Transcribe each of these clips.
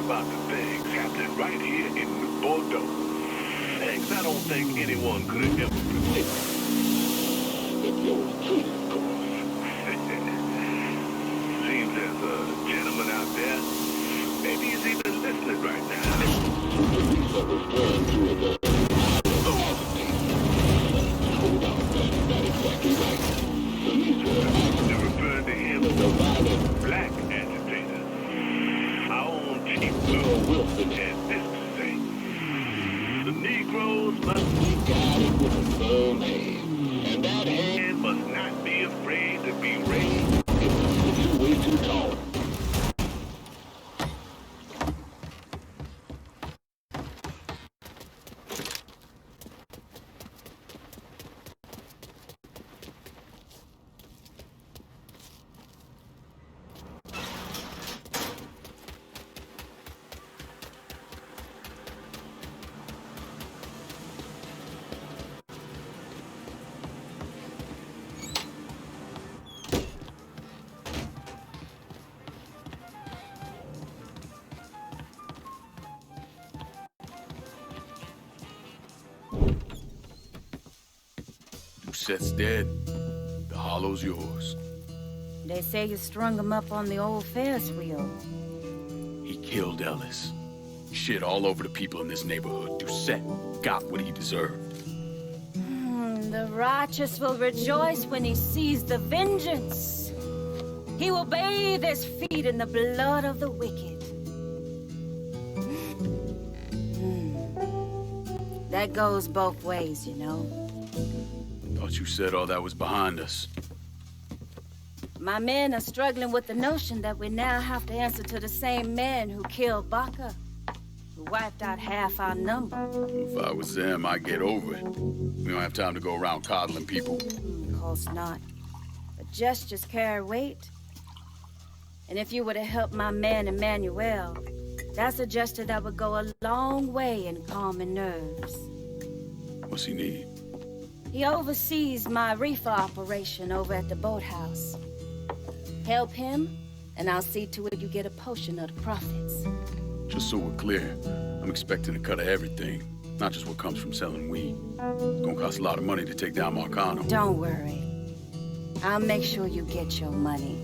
about the things happening right here in Bordeaux. Things I don't think anyone could have ever predicted. If you're true, of course. Seems there's a gentleman out there. Maybe he's even listening right now. Police are referring to it as hold on, that's exactly right. Police are actually referring to him as a violent black agitator. Our own Chief Earl Wilson had this to say. The Negroes must be guided with a firm hand, and that hand must not be afraid to be raised if it's too way too tall. Set's dead. The hollow's yours. They say you strung him up on the old Ferris wheel. He killed Ellis. Shit all over the people in this neighborhood. Doucette got what he deserved. The righteous will rejoice when he sees the vengeance. He will bathe his feet in the blood of the wicked. That goes both ways, you know. Thought you said all that was behind us. My men are struggling with the notion that we now have to answer to the same men who killed Baca, who wiped out half our number. If I was them, I'd get over it. We don't have time to go around coddling people. Of course not. But gestures carry weight. And if you were to help my man Emmanuel, that's a gesture that would go a long way in calming nerves. What's he need? He oversees my reefer operation over at the boathouse. Help him, and I'll see to it you get a portion of the profits. Just so we're clear, I'm expecting a cut of everything, not just what comes from selling weed. It's gonna cost a lot of money to take down Marcano. Don't worry. I'll make sure you get your money.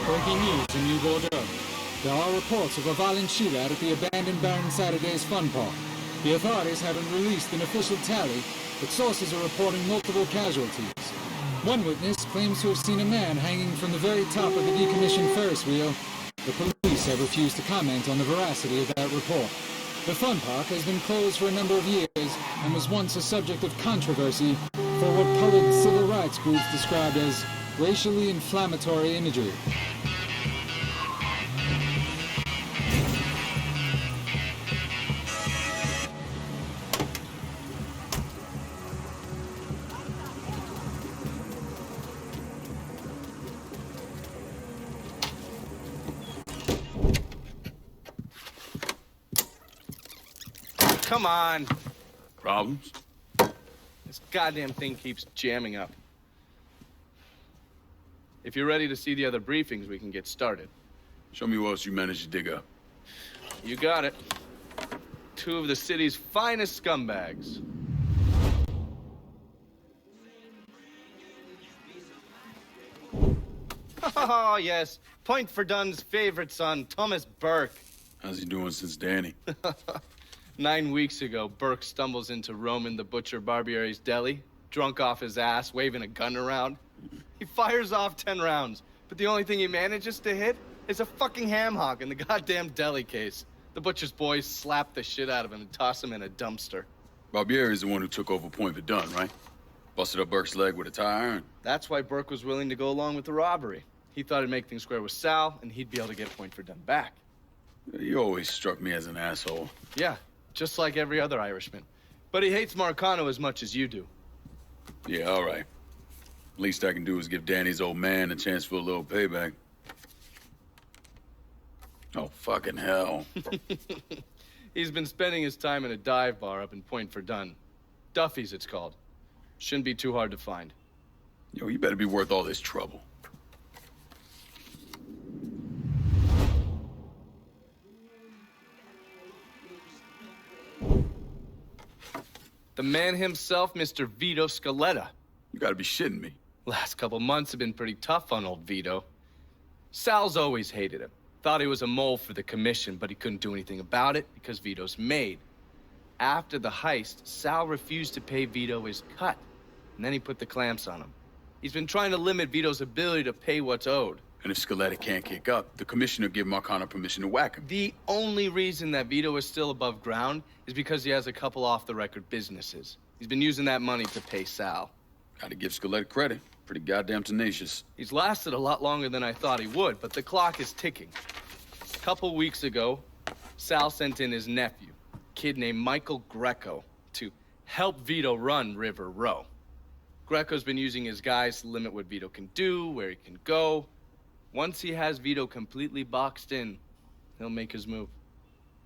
Breaking news in New Bordeaux. There are reports of a violent shootout at the abandoned Baron Saturday's fun park. The authorities haven't released an official tally, but sources are reporting multiple casualties. One witness claims to have seen a man hanging from the very top of the decommissioned Ferris wheel. The police have refused to comment on the veracity of that report. The fun park has been closed for a number of years and was once a subject of controversy for what colored civil rights groups described as racially inflammatory imagery. Come on. Problems? This goddamn thing keeps jamming up. If you're ready to see the other briefings, we can get started. Show me what else you managed to dig up. You got it. Two of the city's finest scumbags. Oh, yes. Point for Dunn's favorite son, Thomas Burke. How's he doing since Danny? 9 weeks ago, Burke stumbles into Roman the Butcher Barbiere's deli, drunk off his ass, waving a gun around. He fires off 10 rounds, But the only thing he manages to hit is a fucking ham hock in the goddamn deli case. The butcher's boys slap the shit out of him and toss him in a dumpster. Barbieri is the one who took over Point Verdun, right? Busted up Burke's leg with a tire iron. That's why Burke was willing to go along with the robbery. He thought it'd make things square with Sal, and he'd be able to get Point Verdun back. You always struck me as an asshole. Yeah, just like every other Irishman. But he hates Marcano as much as you do. Yeah, all right. Least I can do is give Danny's old man a chance for a little payback. Oh, fucking hell. He's been spending his time in a dive bar up in Point Verdun. Duffy's, it's called. Shouldn't be too hard to find. Yo, you better be worth all this trouble. The man himself, Mr. Vito Scaletta. You gotta be shitting me. Last couple months have been pretty tough on old Vito. Sal's always hated him. Thought he was a mole for the commission, but he couldn't do anything about it because Vito's made. After the heist, Sal refused to pay Vito his cut, and then he put the clamps on him. He's been trying to limit Vito's ability to pay what's owed. And if Scaletta can't kick up, the commissioner give Marcano permission to whack him. The only reason that Vito is still above ground is because he has a couple off-the-record businesses. He's been using that money to pay Sal. Gotta give Scaletta credit. Pretty goddamn tenacious. He's lasted a lot longer than I thought he would, but the clock is ticking. A couple weeks ago, Sal sent in his nephew, a kid named Michael Greco, to help Vito run River Row. Greco's been using his guys to limit what Vito can do, where he can go. Once he has Vito completely boxed in, he'll make his move.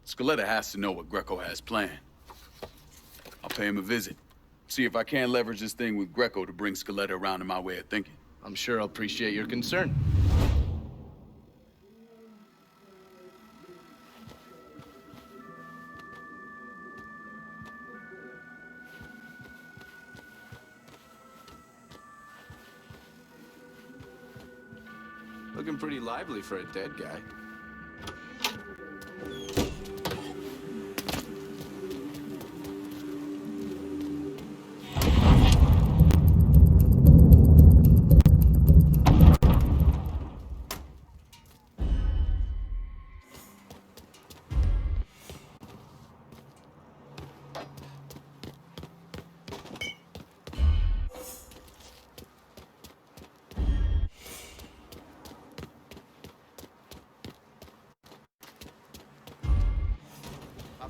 Scaletta has to know what Greco has planned. I'll pay him a visit. See if I can't leverage this thing with Greco to bring Scaletta around to my way of thinking. I'm sure I'll appreciate your concern. Looking pretty lively for a dead guy.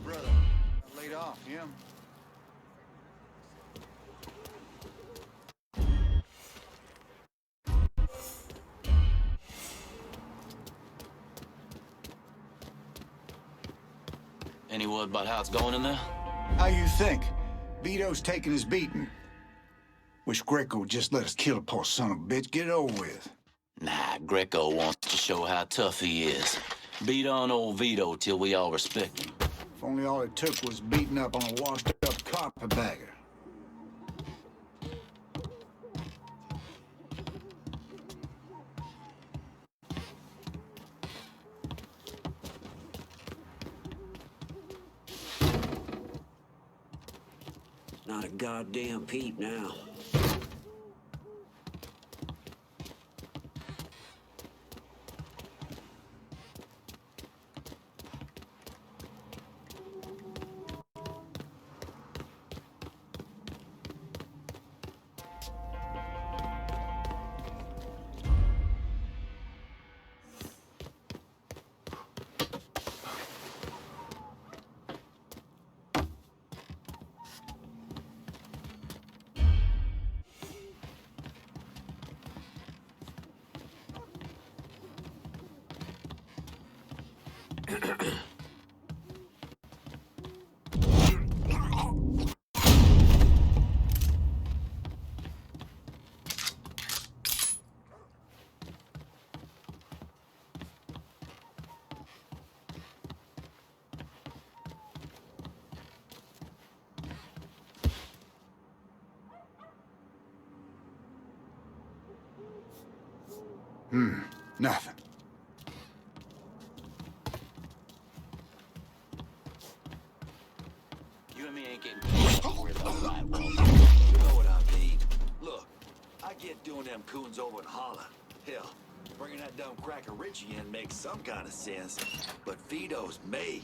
Brother, I laid off him. Any word about how it's going in there? How you think? Vito's taking his beating. Wish Greco would just let us kill the poor son of a bitch. Get it over with. Nah, Greco wants to show how tough he is. Beat on old Vito till we all respect him. If only all it took was beating up on a washed-up carpetbagger. Not a goddamn peep now. Nothing. You and me ain't getting worried about right, bro. You know what I mean. Look, I get doing them coons over in Holland. Hell, Bringing that dumb cracker Richie in makes some kind of sense, but Vito's made.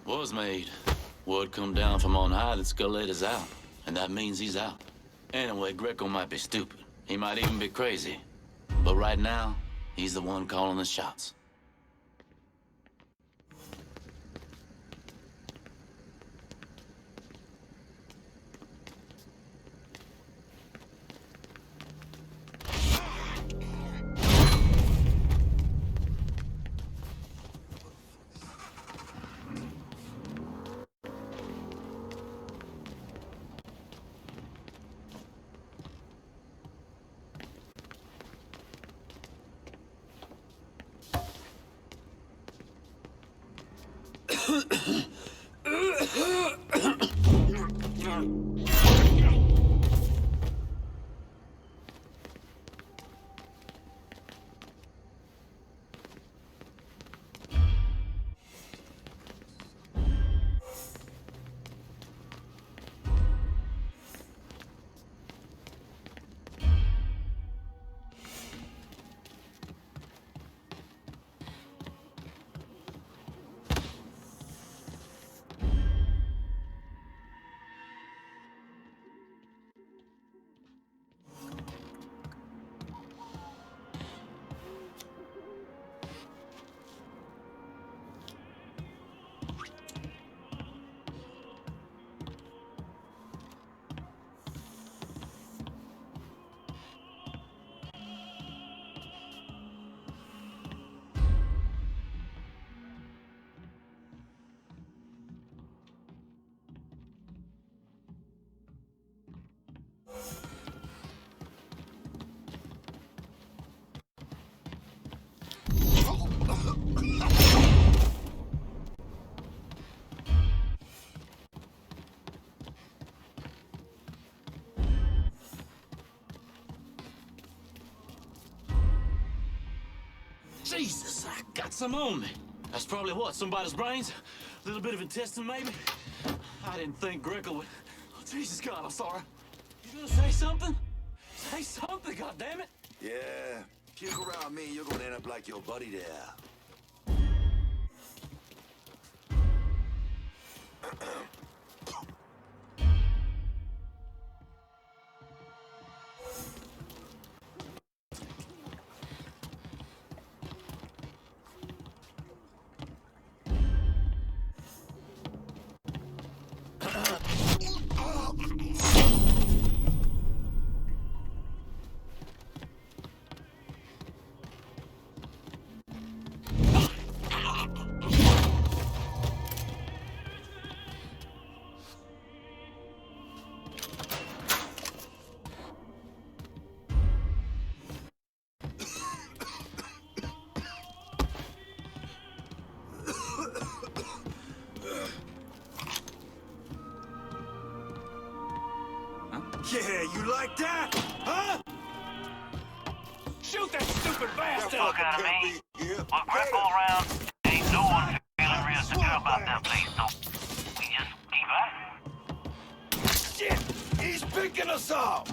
Was made. Word come down from on high that Skeleta's out, and that means he's out. Anyway, Greco might be stupid. He might even be crazy. But right now, he's the one calling the shots. Jesus, I got some on me. That's probably what, somebody's brains? A little bit of intestine, maybe? I didn't think Greco would... Oh, Jesus God, I'm sorry. You gonna say something? Say something, goddammit! Yeah, puke around me, you're gonna end up like your buddy there. Yeah, you like that? Huh? Shoot that stupid bastard! You're looking at me. With Greco around, ain't no one feeling real secure about that place, so we just keep at it. Shit! He's picking us off!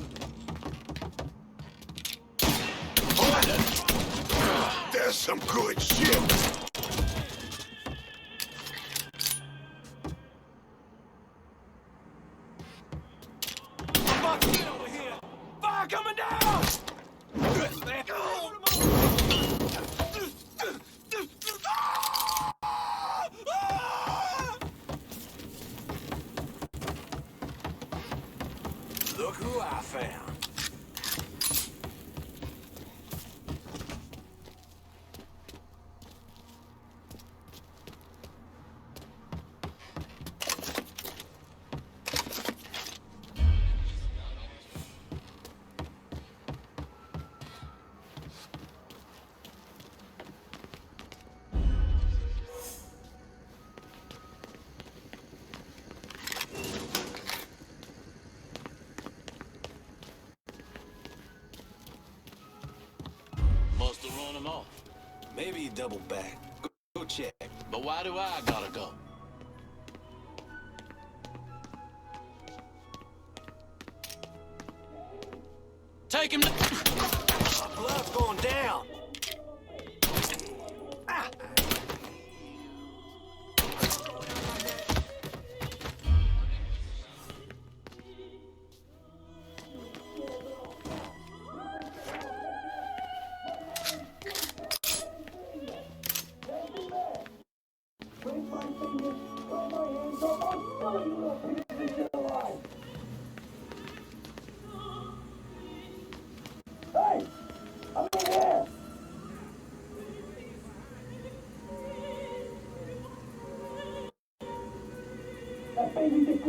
That's some good shit. Get over here! Fire coming down! Look who I found. Must have run him off. Maybe he doubled back. Go check. But why do I gotta go? Take him to... Blood's going down.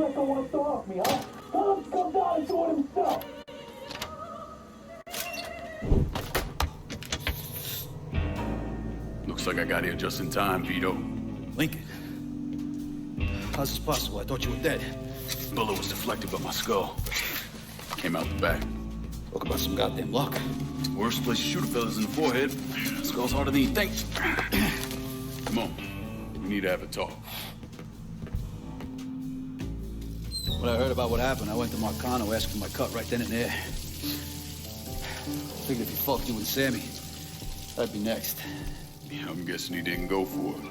Greco want to throw off me, huh? Tell him to come down and do it himself. Looks like I got here just in time, Vito. Lincoln. How's this possible? I thought you were dead. Bullet was deflected by my skull. Came out the back. Talk about some goddamn luck. Worst place to shoot a fella's in the forehead. Skull's harder than you think. Come on. We need to have a talk. When I heard about what happened, I went to Marcano, asked for my cut right then and there. Figured if he fucked you and Sammy, I'd be next. Yeah, I'm guessing he didn't go for it.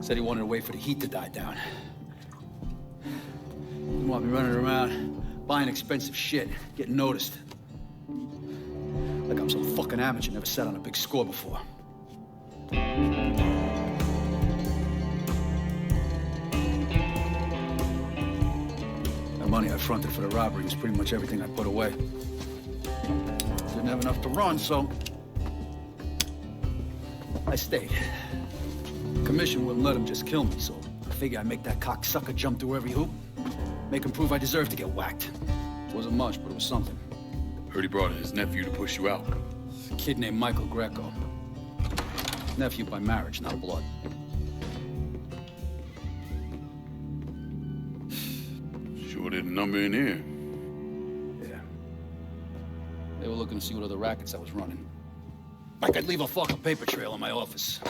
Said he wanted to wait for the heat to die down. Didn't want me running around, buying expensive shit, getting noticed. Like I'm some fucking amateur, never sat on a big score before. The money I fronted for the robbery was pretty much everything I put away. Didn't have enough to run, so I stayed. Commission wouldn't let him just kill me, so I figured I'd make that cocksucker jump through every hoop. Make him prove I deserve to get whacked. Wasn't much, but it was something. Heard he brought in his nephew to push you out. A kid named Michael Greco. Nephew by marriage, not blood. Sure didn't number in here. Yeah. They were looking to see what other rackets I was running. Like I'd leave a fucking paper trail in my office.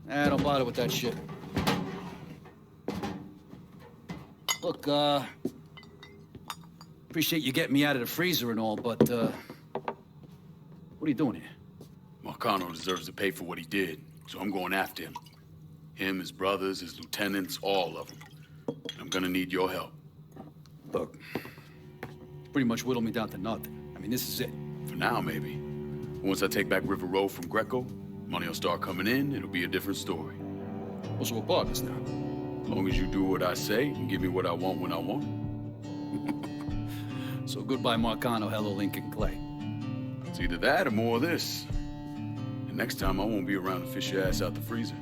Don't bother with that shit. Look, appreciate you getting me out of the freezer and all, but, what are you doing here? Marcano deserves to pay for what he did, so I'm going after him. Him, his brothers, his lieutenants, all of them. And I'm gonna need your help. Look, pretty much whittled me down to nothing. I mean, this is it. For now, maybe. Once I take back River Road from Greco, money will start coming in, it'll be a different story. Also, we're partners now. As long as you do what I say and give me what I want when I want it. So goodbye, Marcano, hello, Lincoln Clay. It's either that or more of this. And next time I won't be around to fish your ass out the freezer.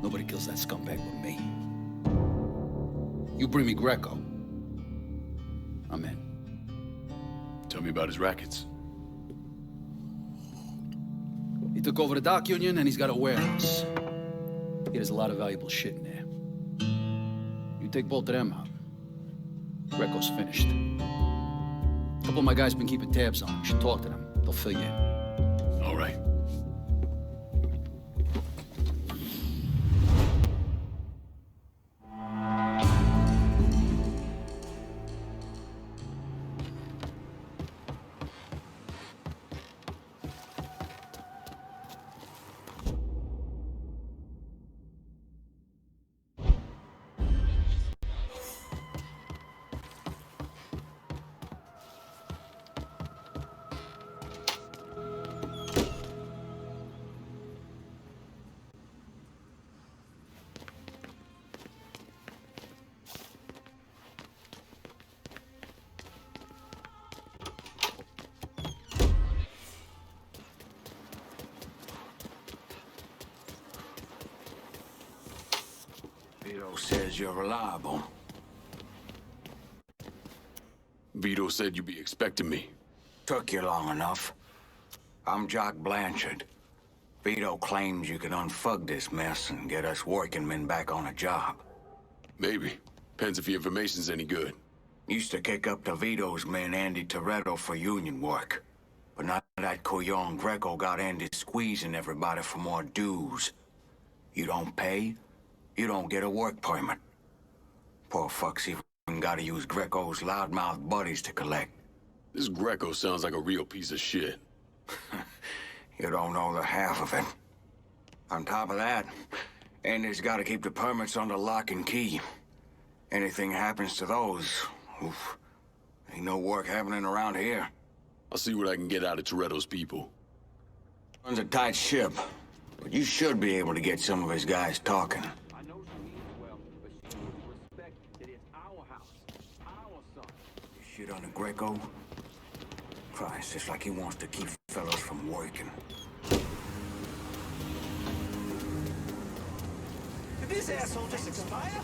Nobody kills that scumbag but me. You bring me Greco, I'm in. Tell me about his rackets. He took over the dock union and he's got a warehouse. He has a lot of valuable shit in there. You take both of them out, Greco's finished. A couple of my guys been keeping tabs on him. You should talk to them. They'll fill you in. All right. Vito says you're reliable. Vito said you'd be expecting me. Took you long enough. I'm Jock Blanchard. Vito claims you can unfug this mess and get us working men back on a job. Maybe. Depends if the information's any good. Used to kick up to Vito's man Andy Toretto for union work. But now that Couillon Greco got Andy squeezing everybody for more dues. You don't pay, you don't get a work permit. Poor fuck's even gotta use Greco's loudmouth buddies to collect. This Greco sounds like a real piece of shit. You don't know the half of it. On top of that, Andy's gotta keep the permits under lock and key. Anything happens to those, oof, ain't no work happening around here. I'll see what I can get out of Toretto's people. Runs a tight ship, but you should be able to get some of his guys talking. I know she means well, but she would respect that it's our house, our son. You shit on the Greco? Christ, it's like he wants to keep fellas from working. Did this asshole just expire?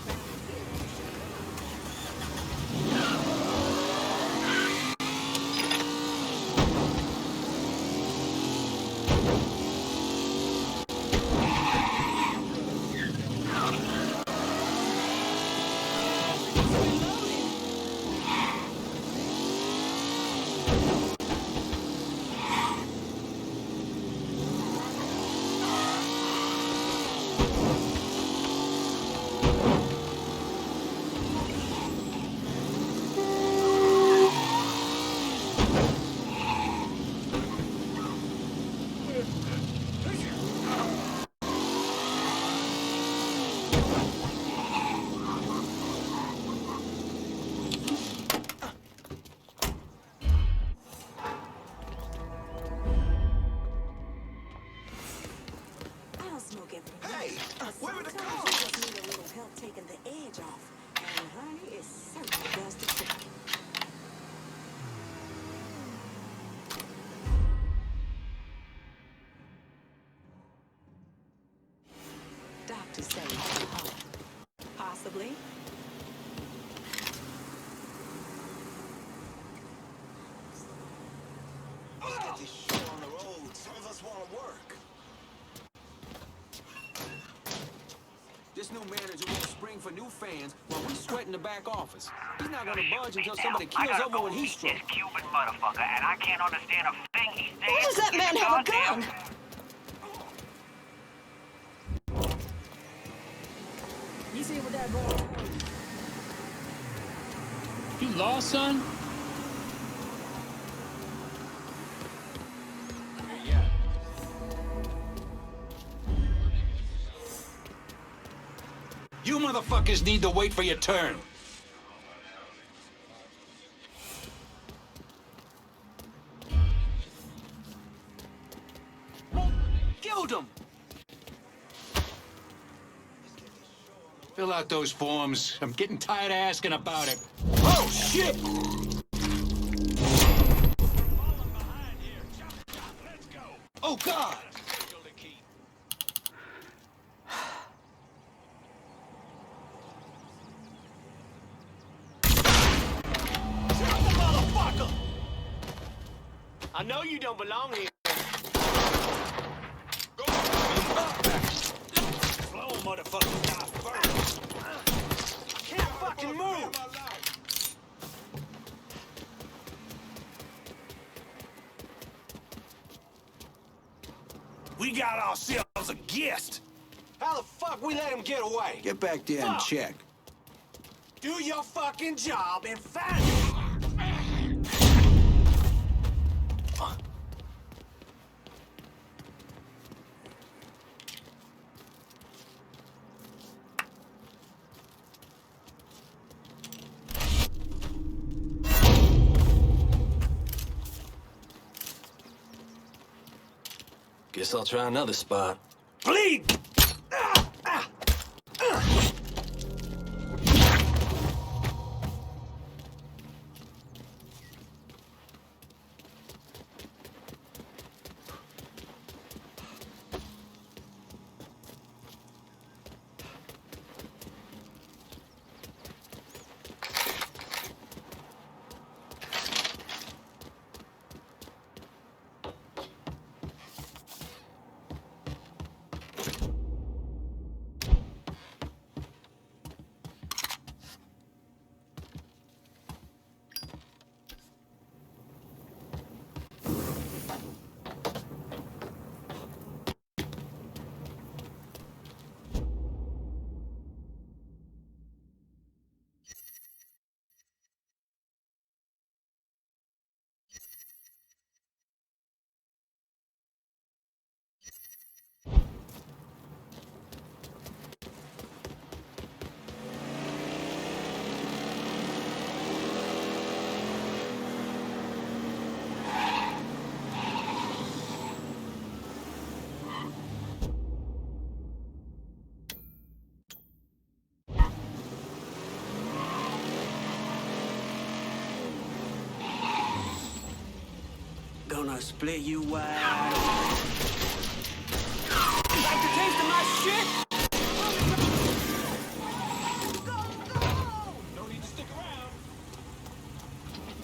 Doctors say possibly. Let's get this shit on the road. Some of us want to work. This new manager won't spring for new fans while we sweat in the back office. He's not gonna budge until somebody kills over what he struck. This Cuban motherfucker, and I can't understand a thing he's saying. Why does that man have a gun? You see what that boy? You lost, son? You motherfuckers need to wait for your turn. Killed him! Fill out those forms. I'm getting tired of asking about it. Oh, shit! Oh, God! I know you don't belong here. Slow motherfucker, die first. Can't fucking move. We got ourselves a guest. How the fuck we let him get away? Get back there and check. Do your fucking job and find it. Guess I'll try another spot. Bleed! gonna split you wide. Like the taste of my shit? No need to stick around. No.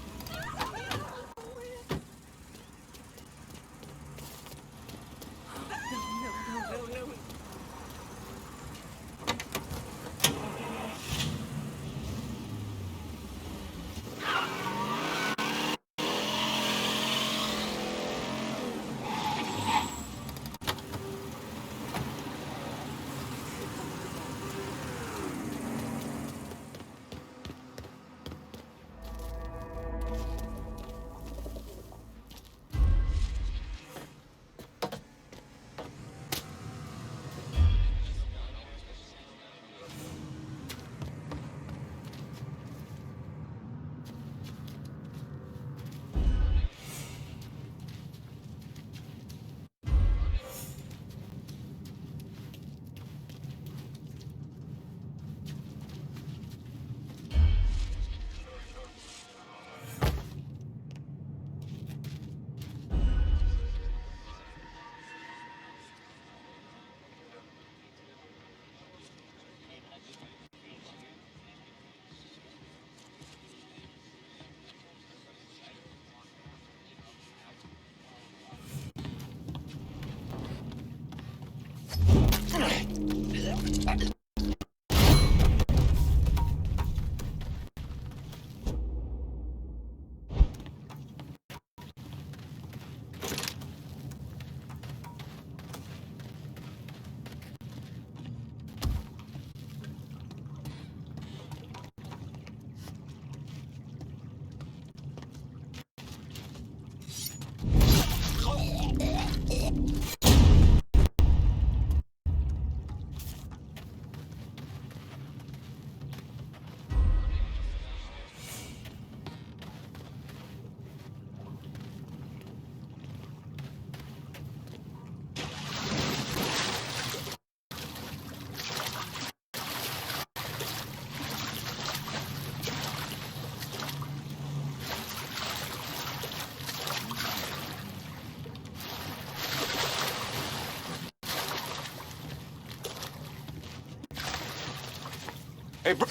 Hey, bro.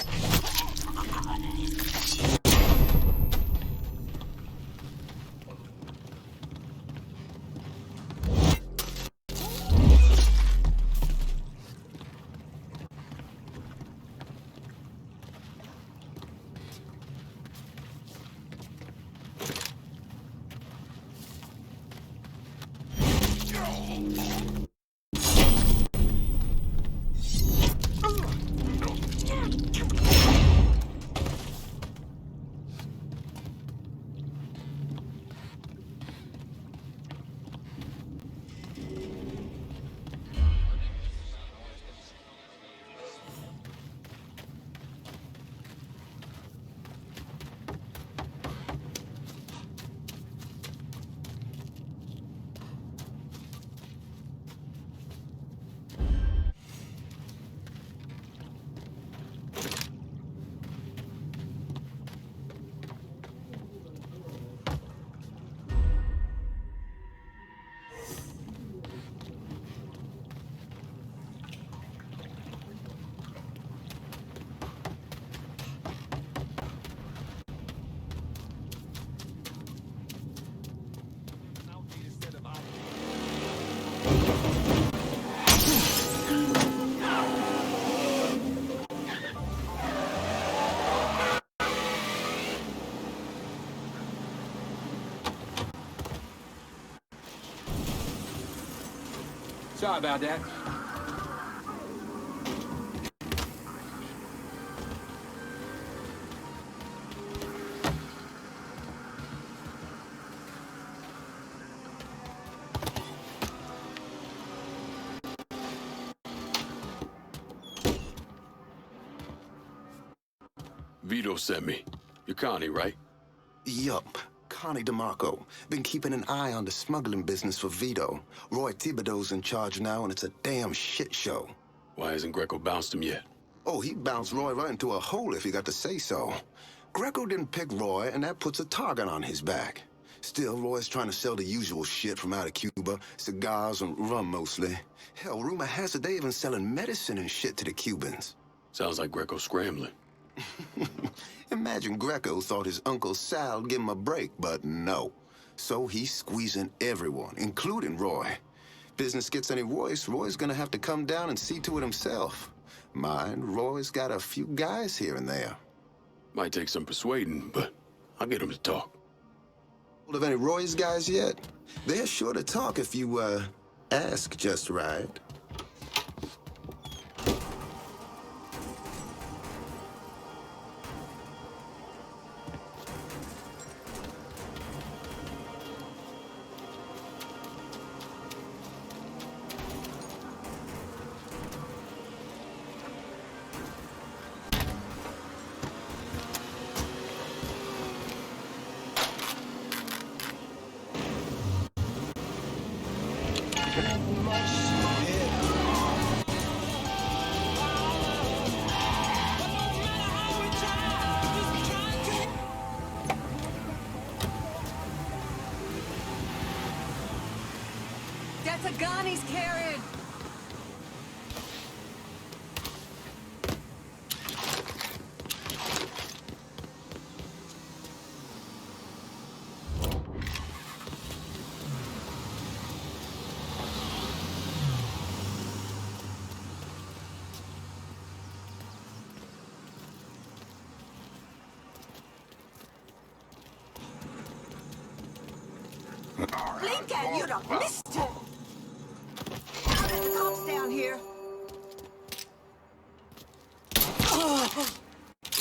Sorry about that. Vito sent me. You're Connie, right? Yup. Connie DeMarco. Been keeping an eye on the smuggling business for Vito. Roy Thibodeau's in charge now, and it's a damn shit show. Why hasn't Greco bounced him yet? Oh, he bounced Roy right into a hole if he got to say so. Greco didn't pick Roy, and that puts a target on his back. Still, Roy's trying to sell the usual shit from out of Cuba. Cigars and rum, mostly. Hell, rumor has it they even selling medicine and shit to the Cubans. Sounds like Greco scrambling. Imagine Greco thought his Uncle Sal'd give him a break, but no. So he's squeezing everyone, including Roy. Business gets any worse, Roy's gonna have to come down and see to it himself. Mind, Roy's got a few guys here and there. Might take some persuading, but I'll get him to talk. Of any Roy's guys yet? They're sure to talk if you, ask just right. That's a gun he's carrying. Blinken, you'd have missed it. The cops down here.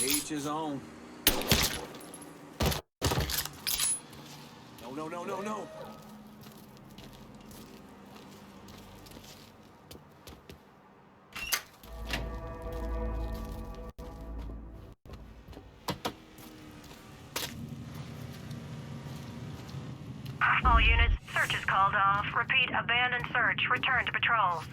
Each his own. No. All units, search is called off. Repeat, abandon search. Return to patrols.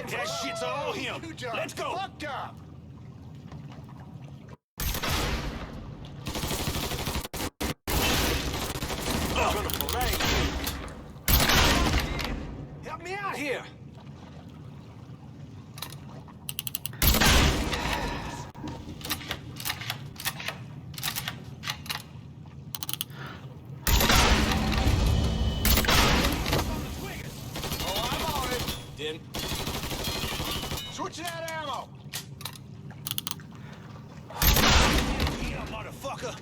That shit's all him. Let's go. Fucked up. Help me out here. didn't. Switching out ammo! Yeah, motherfucker!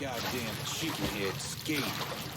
Goddamn chicken head skate.